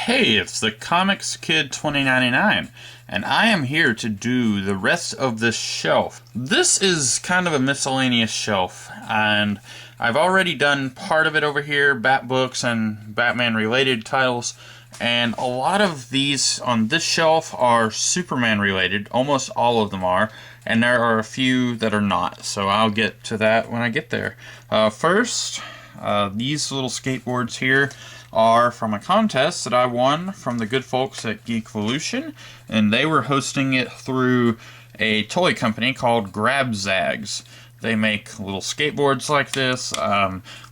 Hey, it's the Comics Kid 2099, and I am here to do the rest of this shelf. This is kind of a miscellaneous shelf, and I've already done part of it over here, Bat books and Batman-related titles, and a lot of these on this shelf are Superman-related. Almost all of them are, and there are a few that are not, so I'll get to that when I get there. First, these little skateboards here are from a contest that I won from the good folks at Geekvolution, and they were hosting it through a toy company called Grabzags. They make little skateboards like this,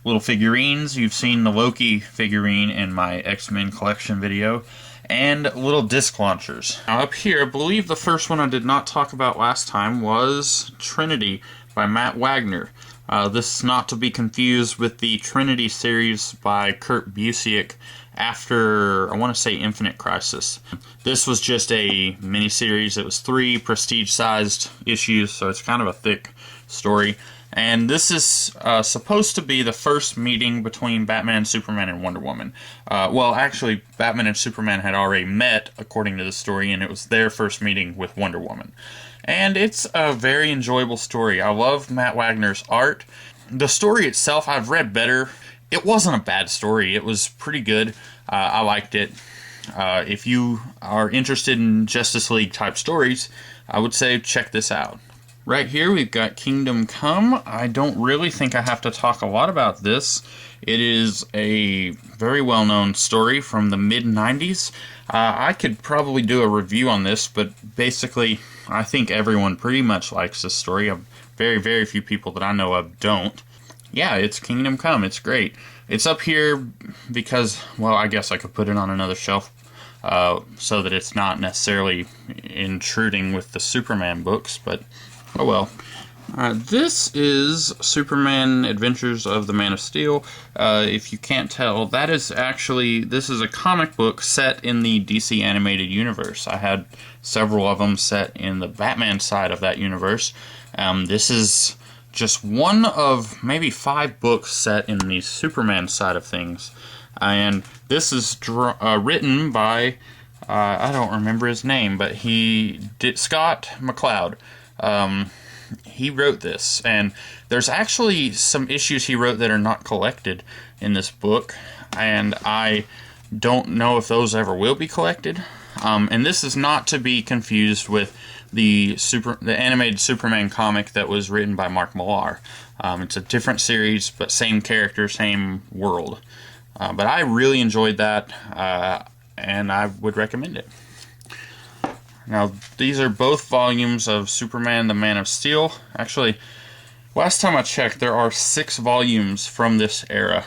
little figurines. You've seen the Loki figurine in my X-Men collection video, and little disc launchers. Now up here, I believe the first one I did not talk about last time was Trinity by Matt Wagner. This is not to be confused with the Trinity series by Kurt Busiek after, I want to say, Infinite Crisis. This was just a miniseries. It was 3 prestige-sized issues, so it's kind of a thick story. And this is supposed to be the first meeting between Batman, Superman, and Wonder Woman. Well, actually, Batman and Superman had already met, according to the story, and it was their first meeting with Wonder Woman. And it's a very enjoyable story. I love Matt Wagner's art. The story itself, I've read better. It wasn't a bad story. It was pretty good. I liked it. If you are interested in Justice League type stories, I would say check this out. Right here we've got Kingdom Come. I don't really think I have to talk a lot about this. It is a very well-known story from the mid-90s. I could probably do a review on this, but basically I think everyone pretty much likes this story. Very, very few people that I know of don't. Yeah, it's Kingdom Come. It's great. It's up here because, well, I guess I could put it on another shelf so that it's not necessarily intruding with the Superman books, but oh well. This is Superman Adventures of the Man of Steel. If you can't tell, that is actually, this is a comic book set in the DC Animated Universe. I had several of them set in the Batman side of that universe. This is just one of maybe 5 books set in the Superman side of things. And this is written by, I don't remember his name, but Scott McCloud. He wrote this, and there's actually some issues he wrote that are not collected in this book, and I don't know if those ever will be collected. And this is not to be confused with the animated Superman comic that was written by Mark Millar. It's a different series, but same character, same world. But I really enjoyed that, and I would recommend it. Now, these are both volumes of Superman, the Man of Steel. Actually, last time I checked, there are 6 volumes from this era.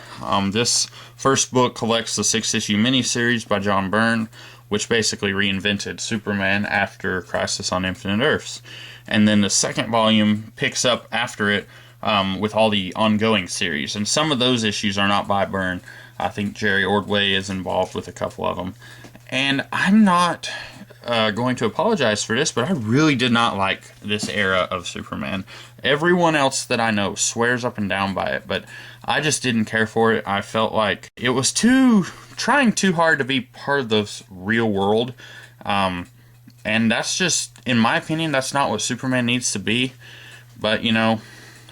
This first book collects the 6-issue miniseries by John Byrne, which basically reinvented Superman after Crisis on Infinite Earths. And then the second volume picks up after it with all the ongoing series. And some of those issues are not by Byrne. I think Jerry Ordway is involved with a couple of them. And I'm not going to apologize for this, but I really did not like this era of Superman. Everyone else that I know swears up and down by it, but I just didn't care for it. I felt like it was trying too hard to be part of the real world, and that's just, in my opinion, that's not what Superman needs to be. But, you know,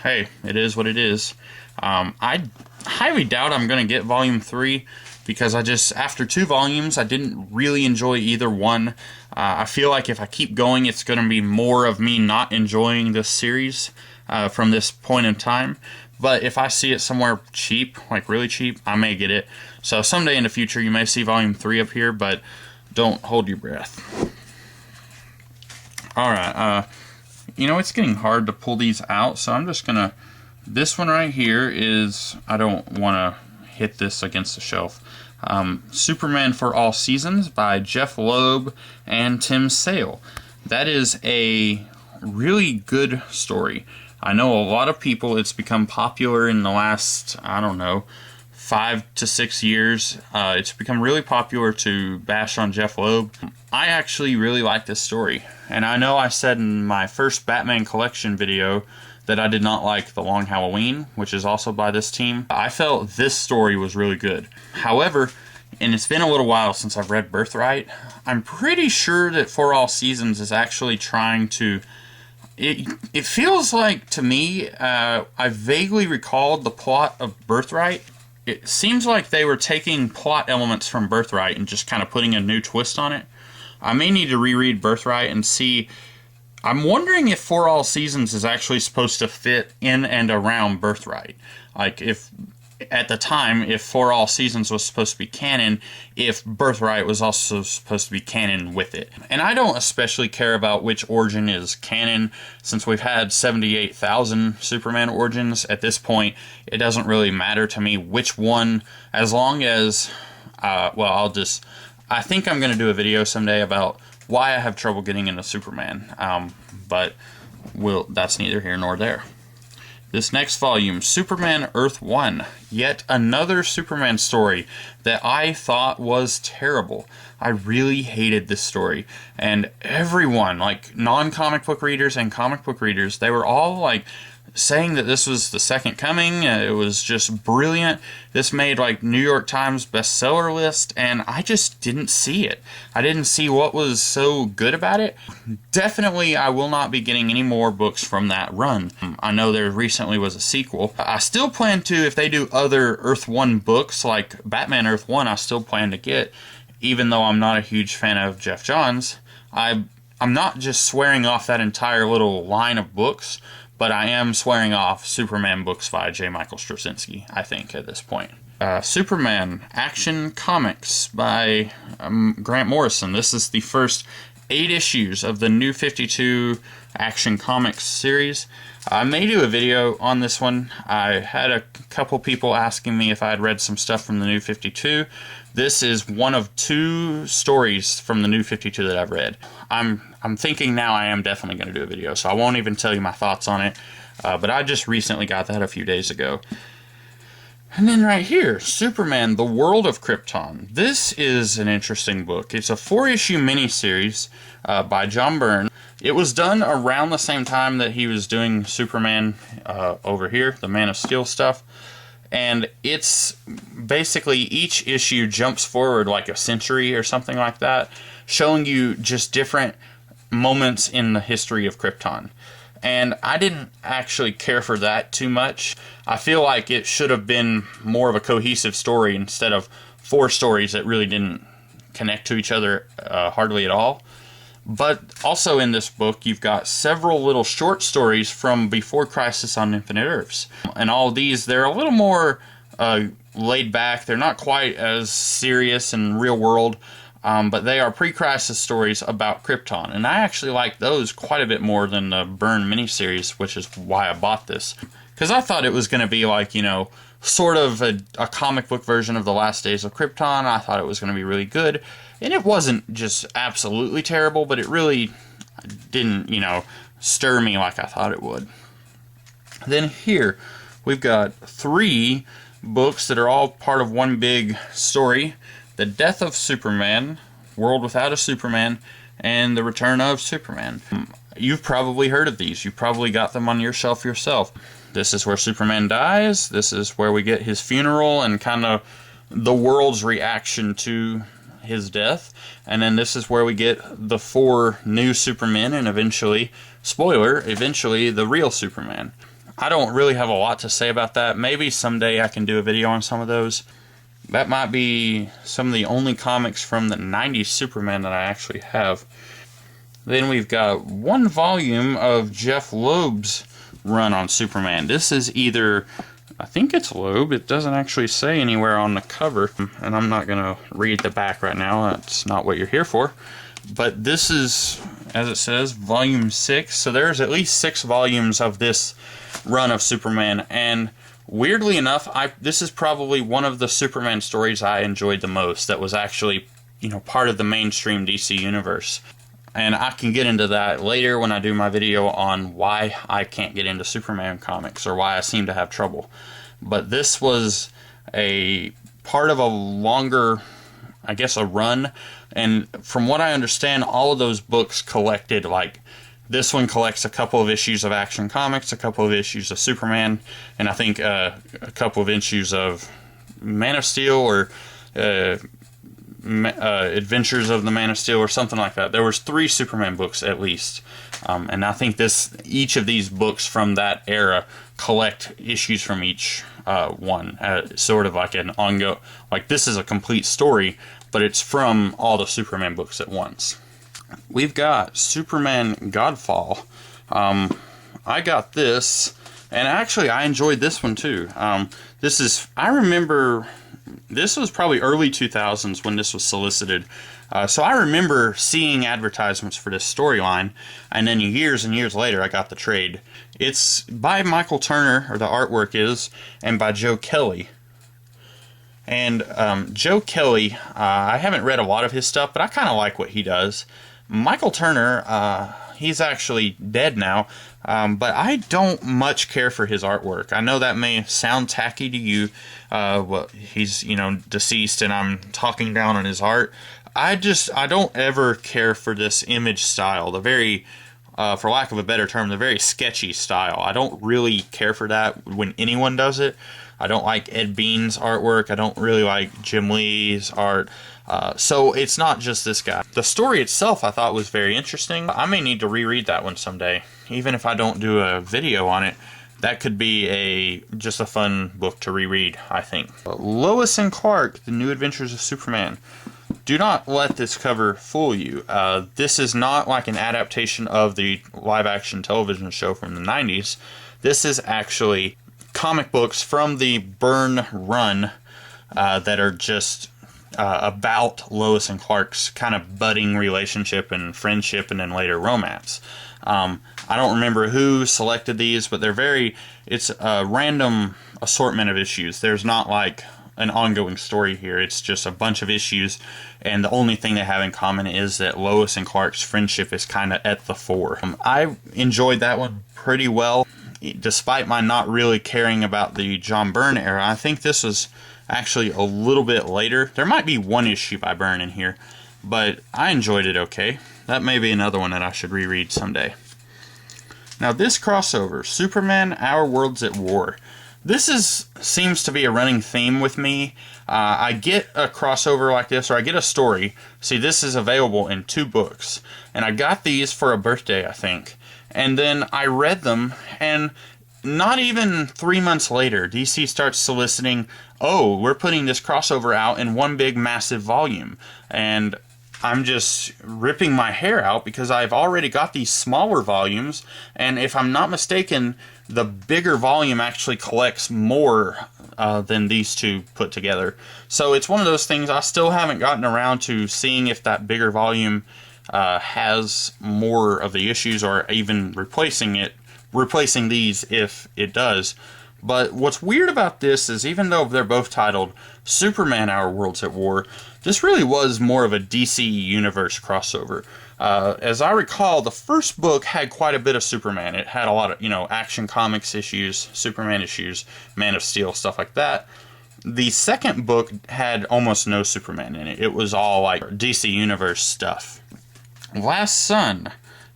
hey, it is what it is. I highly doubt I'm going to get Volume 3, because after 2 volumes, I didn't really enjoy either one. I feel like if I keep going, it's going to be more of me not enjoying this series from this point in time. But if I see it somewhere cheap, like really cheap, I may get it. So someday in the future, you may see Volume 3 up here, but don't hold your breath. Alright, you know, it's getting hard to pull these out, so I'm just going to... This one right here is... I don't want to hit this against the shelf. Superman for All Seasons by Jeff Loeb and Tim Sale. That is a really good story. I know a lot of people, it's become popular in the last, I don't know, 5 to 6 years. It's become really popular to bash on Jeff Loeb. I actually really like this story. And I know I said in my first Batman collection video that I did not like The Long Halloween, which is also by this team. I felt this story was really good. However, and it's been a little while since I've read Birthright. I'm pretty sure that For All Seasons is actually trying to... It feels like, to me, I vaguely recalled the plot of Birthright. It seems like they were taking plot elements from Birthright and just kind of putting a new twist on it. I may need to reread Birthright and see... I'm wondering if For All Seasons is actually supposed to fit in and around Birthright. Like, if... At the time, if For All Seasons was supposed to be canon, if Birthright was also supposed to be canon with it. And I don't especially care about which origin is canon, since we've had 78,000 Superman origins at this point. It doesn't really matter to me which one, as long as, I think I'm going to do a video someday about why I have trouble getting into Superman, but that's neither here nor there. This next volume, Superman Earth 1, yet another Superman story that I thought was terrible. I really hated this story, and everyone, like non-comic book readers and comic book readers, they were all like saying that this was the second coming. It was just brilliant. This made like New York Times bestseller list, and I just didn't see it. I didn't see what was so good about it. Definitely, I will not be getting any more books from that run. I know there recently was a sequel. I still plan to, if they do other Earth 1 books, like Batman Earth 1, I still plan to get, even though I'm not a huge fan of Geoff Johns. I'm not just swearing off that entire little line of books, but I am swearing off Superman books by J. Michael Straczynski, I think, at this point. Superman Action Comics by Grant Morrison. This is the first 8 issues of the New 52 Action Comics series. I may do a video on this one. I had a couple people asking me if I had read some stuff from the New 52. This is one of 2 stories from the New 52 that I've read. I'm thinking now I am definitely going to do a video, so I won't even tell you my thoughts on it. But I just recently got that a few days ago. And then right here, Superman, The World of Krypton. This is an interesting book. It's a 4-issue miniseries by John Byrne. It was done around the same time that he was doing Superman over here, the Man of Steel stuff. And it's basically each issue jumps forward like a century or something like that, showing you just different moments in the history of Krypton. And I didn't actually care for that too much. I feel like it should have been more of a cohesive story instead of 4 stories that really didn't connect to each other hardly at all. But also in this book, you've got several little short stories from before Crisis on Infinite Earths. And all of these, they're a little more laid back. They're not quite as serious and real world, but they are pre-Crisis stories about Krypton. And I actually like those quite a bit more than the Byrne miniseries, which is why I bought this. Because I thought it was going to be like, you know, sort of a comic book version of The Last Days of Krypton. I thought it was going to be really good. And it wasn't just absolutely terrible, but it really didn't, you know, stir me like I thought it would. Then here, we've got 3 books that are all part of one big story. The Death of Superman, World Without a Superman, and The Return of Superman. You've probably heard of these. You've probably got them on your shelf yourself. This is where Superman dies. This is where we get his funeral and kind of the world's reaction to his death. And then this is where we get the 4 new Supermen and eventually, spoiler, eventually the real Superman. I don't really have a lot to say about that. Maybe someday I can do a video on some of those. That might be some of the only comics from the 90s Superman that I actually have. Then we've got 1 volume of Jeff Loeb's run on Superman. This is either, I think it's Loeb. It doesn't actually say anywhere on the cover, and I'm not going to read the back right now. That's not what you're here for. But this is, as it says, volume 6. So there's at least 6 volumes of this run of Superman, and weirdly enough, this is probably one of the Superman stories I enjoyed the most that was actually, you know, part of the mainstream DC universe. And I can get into that later when I do my video on why I can't get into Superman comics or why I seem to have trouble. But this was a part of a longer, I guess, a run. And from what I understand, all of those books collected, like, this one collects a couple of issues of Action Comics, a couple of issues of Superman, and I think a couple of issues of Man of Steel or Adventures of the Man of Steel or something like that. There was 3 Superman books at least, and I think each of these books from that era collect issues from each one, sort of like an ongoing. Like this is a complete story, but it's from all the Superman books at once. We've got Superman Godfall. I got this, and actually I enjoyed this one too. I remember this was probably early 2000s when this was solicited. So I remember seeing advertisements for this storyline, and then years and years later I got the trade. It's by Michael Turner, or the artwork is, and by Joe Kelly. And Joe Kelly, I haven't read a lot of his stuff, but I kind of like what he does. Michael Turner, he's actually dead now, but I don't much care for his artwork. I know that may sound tacky to you. Well, he's, deceased and I'm talking down on his art. I don't ever care for this image style, the very, for lack of a better term, the very sketchy style. I don't really care for that when anyone does it. I don't like Ed Bean's artwork. I don't really like Jim Lee's art. So it's not just this guy. The story itself I thought was very interesting. I may need to reread that one someday. Even if I don't do a video on it, that could be just a fun book to reread, I think. Lois and Clark, The New Adventures of Superman. Do not let this cover fool you. This is not like an adaptation of the live-action television show from the 90s. This is actually comic books from the Byrne run that are just about Lois and Clark's kind of budding relationship and friendship and then later romance. I don't remember who selected these, but it's a random assortment of issues. There's not like an ongoing story here. It's just a bunch of issues, and the only thing they have in common is that Lois and Clark's friendship is kind of at the fore. I enjoyed that one pretty well. Despite my not really caring about the John Byrne era, I think this was actually a little bit later. There might be one issue by Byrne in here, but I enjoyed it okay. That may be another one that I should reread someday. Now this crossover, Superman Our Worlds at War. This seems to be a running theme with me. I get a crossover like this, or I get a story. See, this is available in 2 books, and I got these for a birthday, I think. And then I read them, and not even 3 months later, DC starts soliciting, oh, we're putting this crossover out in one big massive volume. And I'm just ripping my hair out because I've already got these smaller volumes, and if I'm not mistaken, the bigger volume actually collects more than these 2 put together. So it's one of those things I still haven't gotten around to seeing if that bigger volume has more of the issues, or even replacing these if it does. But what's weird about this is, even though they're both titled Superman Our Worlds at War, this really was more of a DC Universe crossover. As I recall, the first book had quite a bit of Superman. It had a lot of, Action Comics issues, Superman issues, Man of Steel, stuff like that. The second book had almost no Superman in it. It was all like DC Universe stuff. Last Son.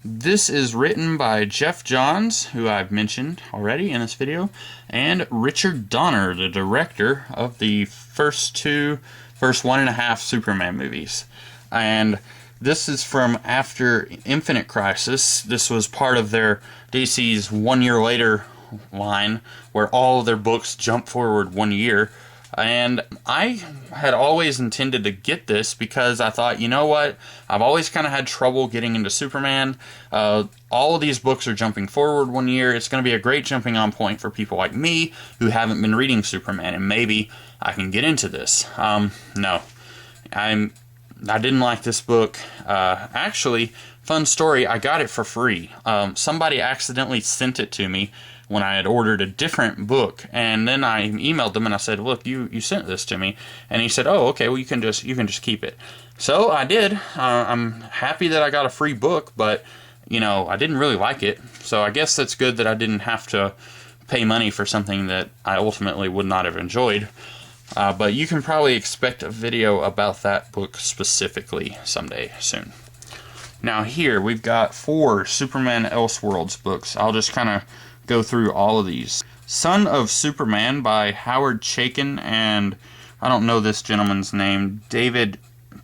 This is written by Jeff Johns, who I've mentioned already in this video, and Richard Donner, the director of the first 1.5 Superman movies. And this is from after Infinite Crisis. This was part of their DC's 1 year later line, where all of their books jump forward 1 year. And I had always intended to get this because I thought, you know what, I've always kind of had trouble getting into Superman. All of these books are jumping forward 1 year. It's going to be a great jumping on point for people like me who haven't been reading Superman, and maybe I can get into this. No, I didn't like this book. Actually, fun story, I got it for free. Somebody accidentally sent it to me when I had ordered a different book, and then I emailed them and I said, look, you sent this to me. And he said, oh, okay, well you can just keep it. So I did. I'm happy that I got a free book, but I didn't really like it. So I guess that's good that I didn't have to pay money for something that I ultimately would not have enjoyed. But you can probably expect a video about that book specifically someday soon. Now here we've got 4 Superman Elseworlds books. I'll just kind of go through all of these. Son of Superman by Howard Chaykin and I don't know this gentleman's name, David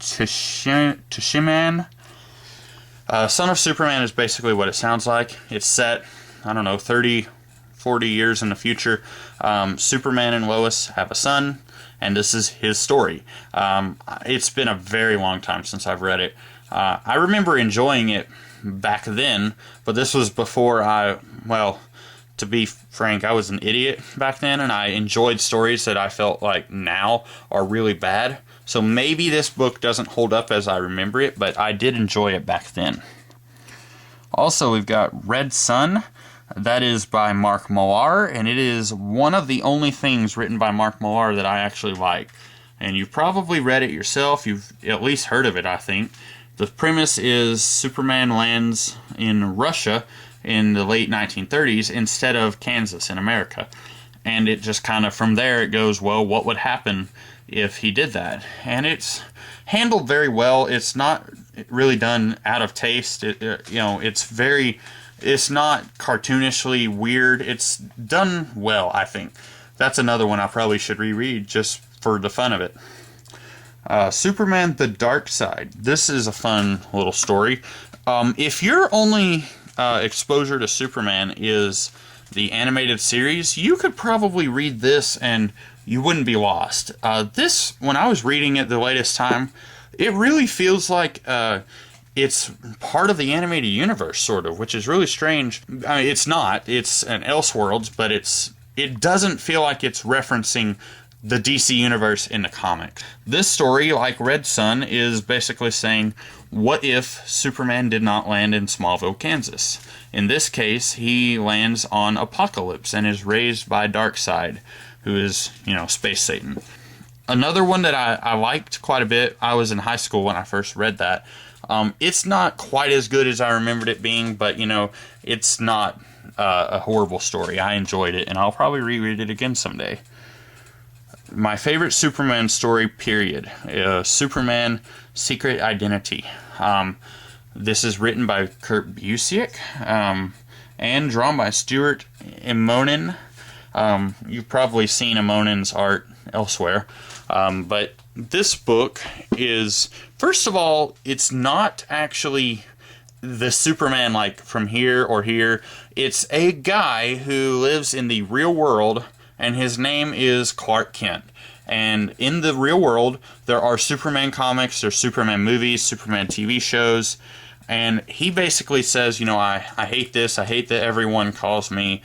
Tishiman. Son of Superman is basically what it sounds like. It's set, I don't know, 30, 40 years in the future. Superman and Lois have a son, and this is his story. It's been a very long time since I've read it. I remember enjoying it back then, but this was before to be frank, I was an idiot back then, and I enjoyed stories that I felt like now are really bad. So maybe this book doesn't hold up as I remember it, but I did enjoy it back then. Also, we've got Red Sun. That is by Mark Millar, and it is one of the only things written by Mark Millar that I actually like. And you've probably read it yourself. You've at least heard of it, I think. The premise is Superman lands in Russia in the late 1930s instead of Kansas in America. And it just kind of, from there, it goes, well, what would happen if he did that? And it's handled very well. It's not really done out of taste. It's not cartoonishly weird. It's done well, I think. That's another one I probably should reread just for the fun of it. Superman: The Dark Side. This is a fun little story. If your only exposure to Superman is the animated series, you could probably read this and you wouldn't be lost. This, when I was reading it the latest time, it really feels like it's part of the animated universe, sort of, which is really strange. I mean, it's not. It's an Elseworlds, but it doesn't feel like it's referencing the DC universe in the comics. This story, like Red Sun, is basically saying, what if Superman did not land in Smallville, Kansas? In this case, he lands on Apokolips and is raised by Darkseid, who is, Space Satan. Another one that I liked quite a bit, I was in high school when I first read that. It's not quite as good as I remembered it being, but, it's not a horrible story. I enjoyed it, and I'll probably reread it again someday. My favorite Superman story, period. Superman: Secret Identity. This is written by Kurt Busiek and drawn by Stuart Immonen. You've probably seen Immonen's art elsewhere. But this book is, first of all, it's not actually the Superman like from here or here. It's a guy who lives in the real world, and his name is Clark Kent. And in the real world, there are Superman comics, there's Superman movies, Superman TV shows, and he basically says, I hate this, I hate that everyone calls me,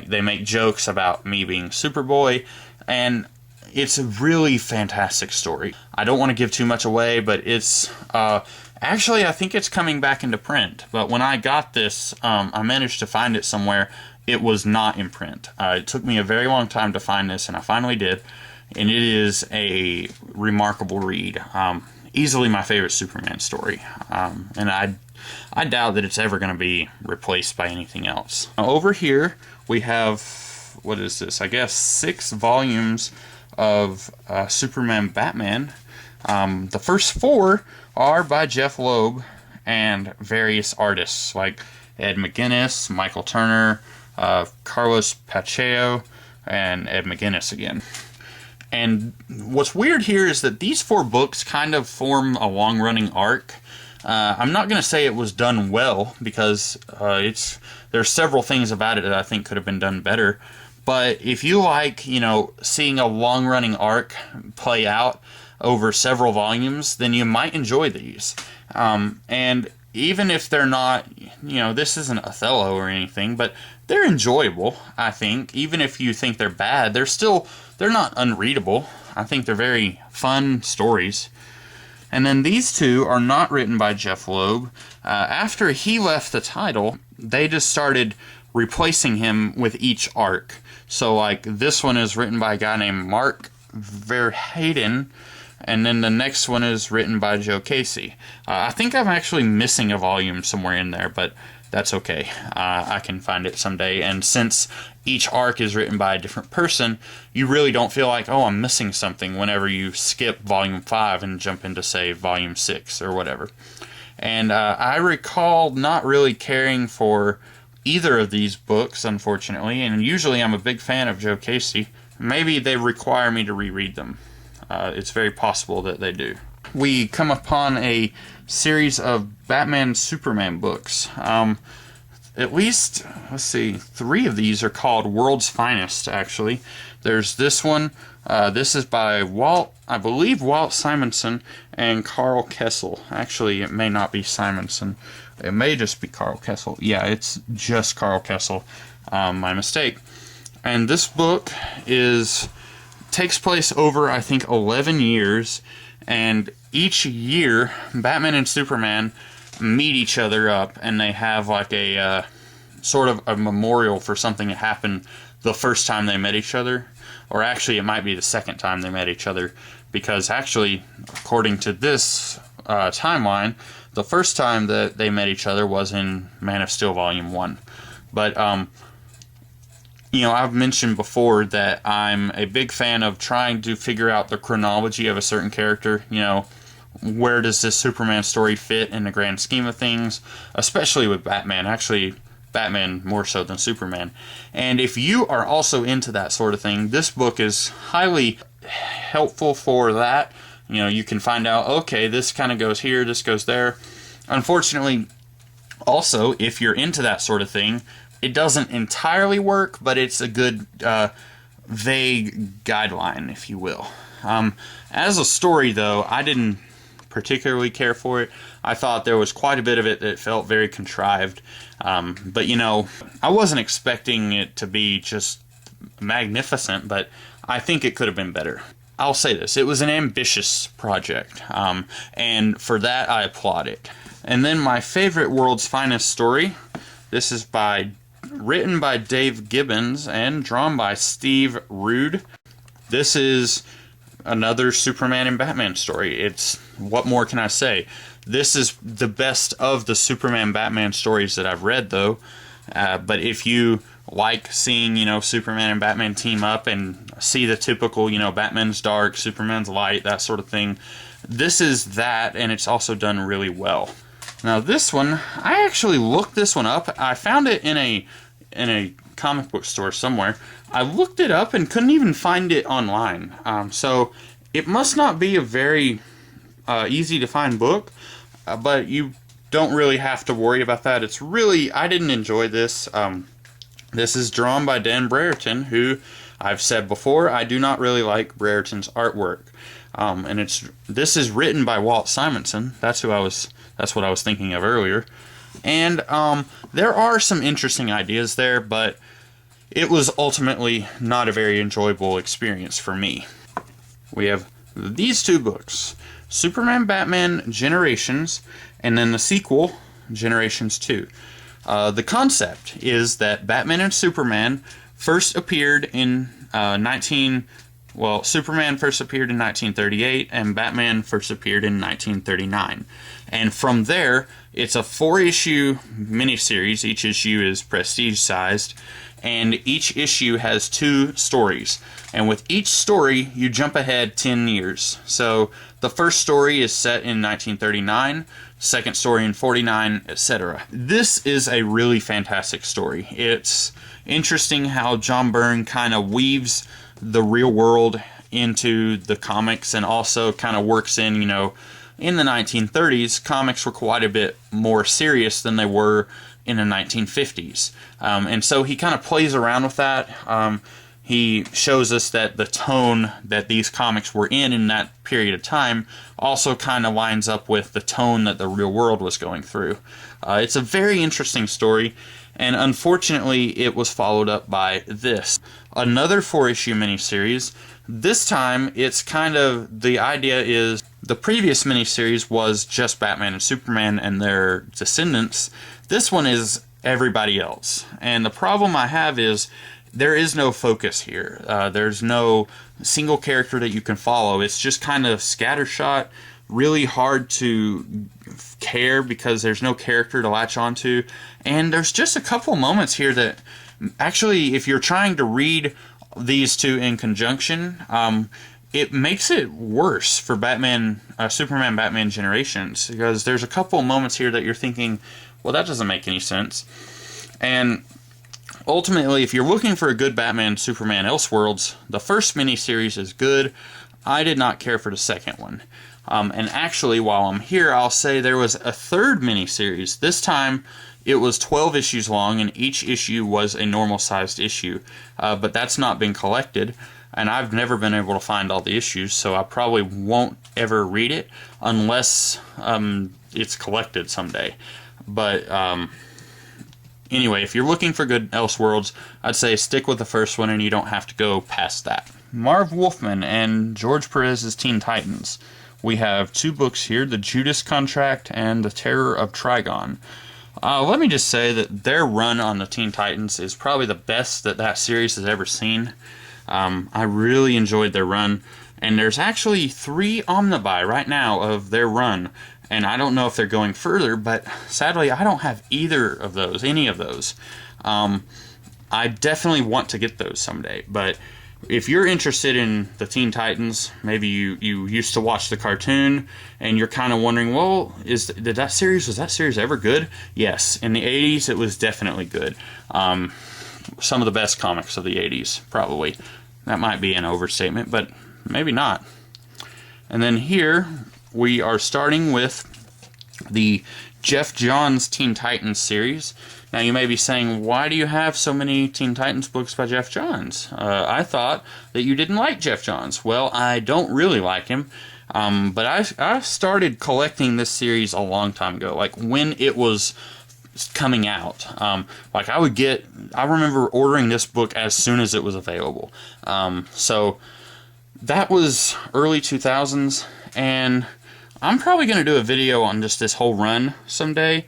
they make jokes about me being Superboy, and it's a really fantastic story. I don't want to give too much away, but it's, actually I think it's coming back into print, but when I got this, I managed to find it somewhere. It was not in print. It took me a very long time to find this, and I finally did. And it is a remarkable read. Easily my favorite Superman story. And I doubt that it's ever going to be replaced by anything else. Now, over here, we have, what is this? I guess 6 volumes of Superman Batman. The first 4 are by Jeff Loeb and various artists like Ed McGuinness, Michael Turner, Carlos Pacheco, and Ed McGuinness again. And what's weird here is that these 4 books kind of form a long-running arc. I'm not going to say it was done well, because there's several things about it that I think could have been done better. But if you like, seeing a long-running arc play out over several volumes, then you might enjoy these. And even if they're not, this isn't Othello or anything, but they're enjoyable, I think. Even if you think they're bad, they're not unreadable. I think they're very fun stories. And then these 2 are not written by Jeff Loeb. After he left the title, they just started replacing him with each arc. So, like, this one is written by a guy named Mark Verheiden, and then the next one is written by Joe Casey. I think I'm actually missing a volume somewhere in there, but that's okay. I can find it someday. And since each arc is written by a different person, you really don't feel like, oh, I'm missing something whenever you skip volume 5 and jump into, say, volume 6 or whatever. And I recall not really caring for either of these books, unfortunately, and usually I'm a big fan of Joe Casey. Maybe they require me to reread them. It's very possible that they do. we come upon a series of Batman Superman books. At least, let's see, 3 of these are called World's Finest, actually. There's this one. This is by I believe Walt Simonson and Carl Kessel. Actually, it may not be Simonson. It may just be Carl Kessel. Yeah, it's just Carl Kessel. My mistake. And this book takes place over, I think, 11 years. And each year, Batman and Superman meet each other up, and they have like a sort of a memorial for something that happened the first time they met each other. Or actually, it might be the second time they met each other, because actually, according to this timeline, the first time that they met each other was in Man of Steel Volume 1. But, I've mentioned before that I'm a big fan of trying to figure out the chronology of a certain character. Where does this Superman story fit in the grand scheme of things, especially with Batman. Actually, Batman more so than Superman. And if you are also into that sort of thing, this book is highly helpful for that. You can find out, okay, this kind of goes here, this goes there. Unfortunately, also, if you're into that sort of thing, it doesn't entirely work, but it's a good vague guideline, if you will. As a story, though, I didn't particularly care for it. I thought there was quite a bit of it that felt very contrived. But I wasn't expecting it to be just magnificent, but I think it could have been better. I'll say this, it was an ambitious project, and for that I applaud it. And then my favorite World's Finest story, this is written by Dave Gibbons and drawn by Steve Rude. This is another Superman and Batman story. What more can I say? This is the best of the Superman Batman stories that I've read, though. But if you like seeing, Superman and Batman team up and see the typical, Batman's dark, Superman's light, that sort of thing, this is that, and it's also done really well. Now this one, I actually looked this one up. I found it in a comic book store somewhere. I looked it up and couldn't even find it online. So it must not be a very easy to find book, but you don't really have to worry about that. I didn't enjoy this. This is drawn by Dan Brereton, who I've said before, I do not really like Brereton's artwork. And this is written by Walt Simonson. That's what I was thinking of earlier. And there are some interesting ideas there, but it was ultimately not a very enjoyable experience for me. We have these 2 books, Superman Batman Generations, and then the sequel, Generations 2. The concept is that Batman and Superman first appeared in Superman first appeared in 1938, and Batman first appeared in 1939. And from there, it's a 4-issue miniseries. Each issue is prestige-sized, and each issue has 2 stories. And with each story, you jump ahead 10 years. So the first story is set in 1939, second story in 49, etc. This is a really fantastic story. It's interesting how John Byrne kind of weaves the real world into the comics, and also kind of works in, in the 1930s, comics were quite a bit more serious than they were in the 1950s. And so he kind of plays around with that. He shows us that the tone that these comics were in that period of time also kind of lines up with the tone that the real world was going through. It's a very interesting story, and unfortunately it was followed up by this. Another 4-issue miniseries. This time it's the idea is the previous miniseries was just Batman and Superman and their descendants. This one is everybody else. And the problem I have is there is no focus here. There's no single character that you can follow. It's just kind of scattershot, really hard to care because there's no character to latch onto. And there's just a couple moments here that actually, if you're trying to read these 2 in conjunction, it makes it worse for Superman Batman Generations, because there's a couple moments here that you're thinking, well, that doesn't make any sense. And ultimately, if you're looking for a good Batman Superman Elseworlds, the first miniseries is good. I did not care for the second one. And actually, while I'm here, I'll say there was a third miniseries. This time, it was 12 issues long, and each issue was a normal-sized issue. But that's not been collected, and I've never been able to find all the issues, so I probably won't ever read it unless it's collected someday. But anyway, if you're looking for good Elseworlds, I'd say stick with the first one, and you don't have to go past that. Marv Wolfman and George Perez's Teen Titans. We have 2 books here, The Judas Contract and The Terror of Trigon. Let me just say that their run on the Teen Titans is probably the best that series has ever seen. I really enjoyed their run, and there's actually 3 omnibuy right now of their run, and I don't know if they're going further, but sadly I don't have any of those. I definitely want to get those someday, but if you're interested in the Teen Titans, maybe you used to watch the cartoon, and you're kind of wondering, well, was that series ever good? Yes, in the 80s it was definitely good. Some of the best comics of the 80s, probably. That might be an overstatement, but maybe not. And then here, we are starting with the Geoff Johns Teen Titans series. Now you may be saying, why do you have so many Teen Titans books by Geoff Johns? I thought that you didn't like Geoff Johns. Well, I don't really like him, but I started collecting this series a long time ago, like when it was coming out. Like I remember ordering this book as soon as it was available. So that was early 2000s, and I'm probably going to do a video on just this whole run someday.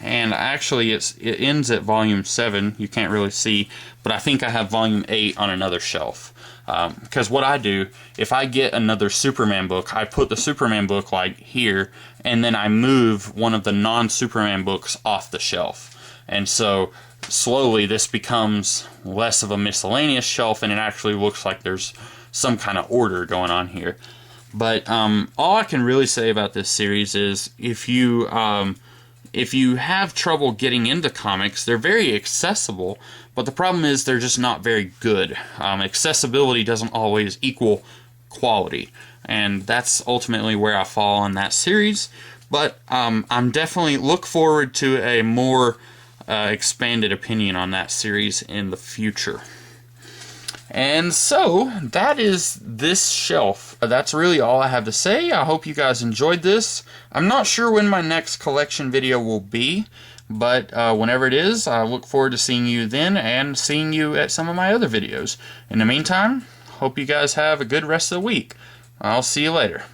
And actually it ends at volume 7. You can't really see, but I think I have volume 8 on another shelf. Because what I do, if I get another Superman book, I put the Superman book like here, and then I move one of the non-Superman books off the shelf. And so slowly this becomes less of a miscellaneous shelf, and it actually looks like there's some kind of order going on here. But all I can really say about this series is if you have trouble getting into comics, they're very accessible, but the problem is they're just not very good. Accessibility doesn't always equal quality, and that's ultimately where I fall on that series. But I'm definitely look forward to a more expanded opinion on that series in the future. And so, that is this shelf. That's really all I have to say. I hope you guys enjoyed this. I'm not sure when my next collection video will be, but whenever it is, I look forward to seeing you then and seeing you at some of my other videos. In the meantime, hope you guys have a good rest of the week. I'll see you later.